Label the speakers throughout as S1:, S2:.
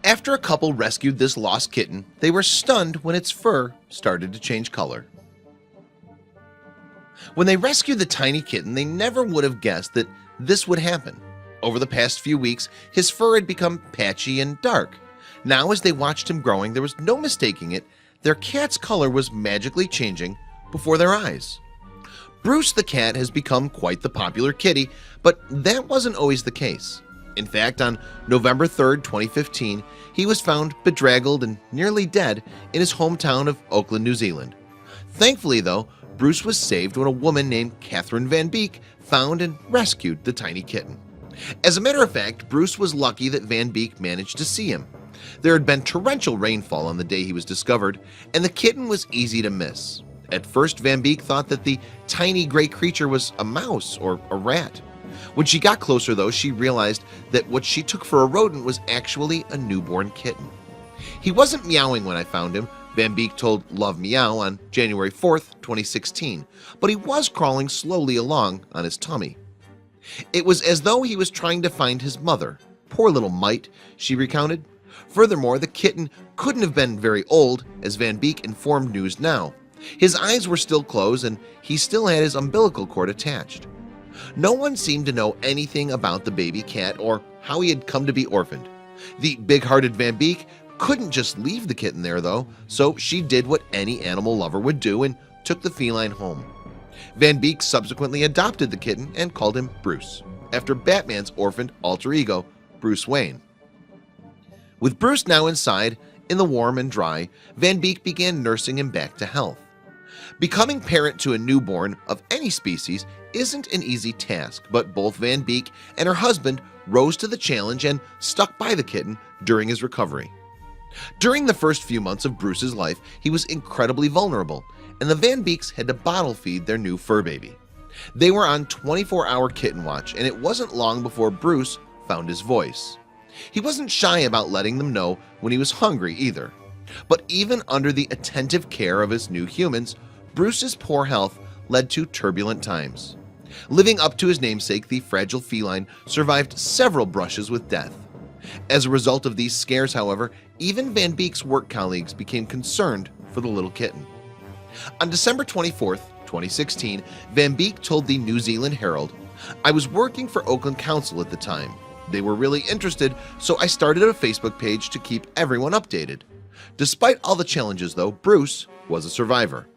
S1: After a couple rescued this lost kitten, they were stunned when its fur started to change color. When they rescued the tiny kitten, they never would have guessed that this would happen. Over the past few weeks, his fur had become patchy and dark. Now, as they watched him growing, there was no mistaking it. Their cat's color was magically changing before their eyes. Bruce the cat has become quite the popular kitty, but that wasn't always the case. In fact, on November 3rd, 2015, he was found bedraggled and nearly dead in his hometown of Auckland, New Zealand. Thankfully, though, Bruce was saved when a woman named Ktten Van Beek found and rescued the tiny kitten. As a matter of fact, Bruce was lucky that Van Beek managed to see him. There had been torrential rainfall on the day he was discovered, and the kitten was easy to miss. At first, Van Beek thought that the tiny gray creature was a mouse or a rat. When she got closer, though, she realized that what she took for a rodent was actually a newborn kitten. He wasn't meowing when I found him, Van Beek told Love Meow on January 4th, 2016, but he was crawling slowly along on his tummy. It was as though he was trying to find his mother. Poor little mite, she recounted. Furthermore, the kitten couldn't have been very old, as Van Beek informed News Now. His eyes were still closed and he still had his umbilical cord attached. No one seemed to know anything about the baby cat or how he had come to be orphaned. The big-hearted Van Beek couldn't just leave the kitten there, though, so she did what any animal lover would do and took the feline home. Van Beek subsequently adopted the kitten and called him Bruce, after Batman's orphaned alter ego, Bruce Wayne. With Bruce now inside, in the warm and dry, Van Beek began nursing him back to health. Becoming parent to a newborn of any species isn't an easy task, but both Van Beek and her husband rose to the challenge and stuck by the kitten during his recovery. During the first few months of Bruce's life, he was incredibly vulnerable, and the Van Beeks had to bottle feed their new fur baby. They were on 24-hour kitten watch, and it wasn't long before Bruce found his voice. He wasn't shy about letting them know when he was hungry either. But even under the attentive care of his new humans, Bruce's poor health led to turbulent times. Living up to his namesake, the fragile feline survived several brushes with death. As a result of these scares, however, even Van Beek's work colleagues became concerned for the little kitten. On December 24th, 2016, Van Beek told the New Zealand Herald, "I was working for Auckland Council at the time. They were really interested, so I started a Facebook page to keep everyone updated." Despite all the challenges, though, Bruce was a survivor.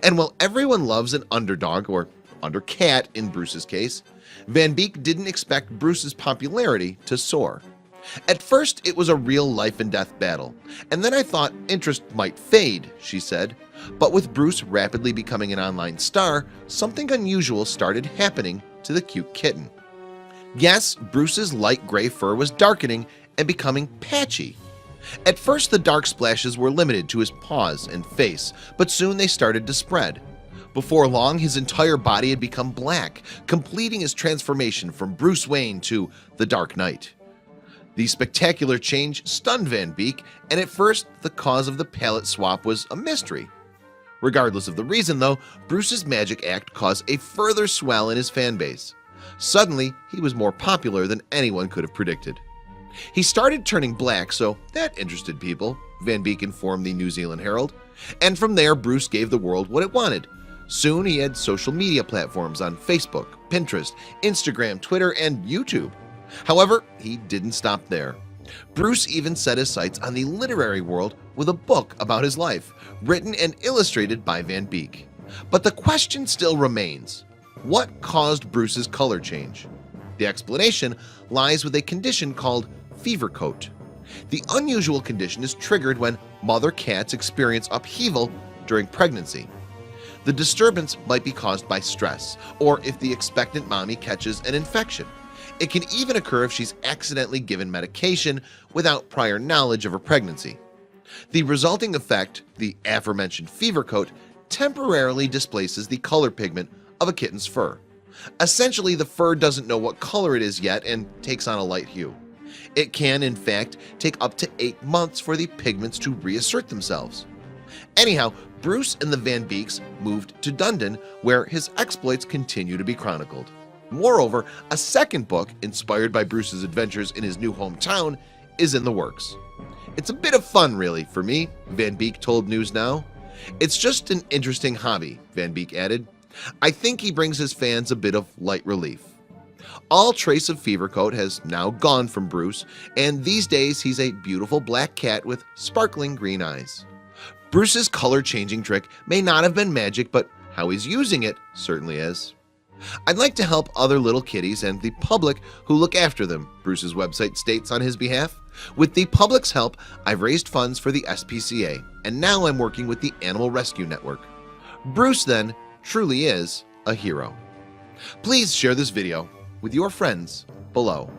S1: And while everyone loves an underdog, or undercat in Bruce's case, Van Beek didn't expect Bruce's popularity to soar. "At first, it was a real life and death battle, and then I thought interest might fade," she said. But with Bruce rapidly becoming an online star, something unusual started happening to the cute kitten. Yes, Bruce's light gray fur was darkening and becoming patchy. At first, the dark splashes were limited to his paws and face, but soon they started to spread. Before long, his entire body had become black, completing his transformation from Bruce Wayne to the Dark Knight. The spectacular change stunned Van Beek, and at first, the cause of the palette swap was a mystery. Regardless of the reason, though, Bruce's magic act caused a further swell in his fan base. Suddenly, he was more popular than anyone could have predicted. He started turning black, so that interested people, Van Beek informed the New Zealand Herald. And from there, Bruce gave the world what it wanted. Soon, he had social media platforms on Facebook, Pinterest, Instagram, Twitter, and YouTube. However, he didn't stop there. Bruce even set his sights on the literary world with a book about his life, written and illustrated by Van Beek. But the question still remains: what caused Bruce's color change? The explanation lies with a condition called fever coat. The unusual condition is triggered when mother cats experience upheaval during pregnancy. The disturbance might be caused by stress, or if the expectant mommy catches an infection. It can even occur if she's accidentally given medication without prior knowledge of her pregnancy. The resulting effect, the aforementioned fever coat, temporarily displaces the color pigment of a kitten's fur. Essentially, the fur doesn't know what color it is yet and takes on a light hue. It can, in fact, take up to 8 months for the pigments to reassert themselves. Anyhow, Bruce and the Van Beeks moved to Dunedin, where his exploits continue to be chronicled. Moreover, a second book, inspired by Bruce's adventures in his new hometown, is in the works. It's a bit of fun really for me, Van Beek told News Now. It's just an interesting hobby, Van Beek added. I think he brings his fans a bit of light relief. All trace of fever coat has now gone from Bruce, and these days he's a beautiful black cat with sparkling green eyes. Bruce's color changing trick may not have been magic, but how he's using it certainly is. I'd like to help other little kitties and the public who look after them, Bruce's website states on his behalf. With the public's help, I've raised funds for the SPCA, and now I'm working with the Animal Rescue Network. Bruce then truly is a hero. Please share this video with your friends below.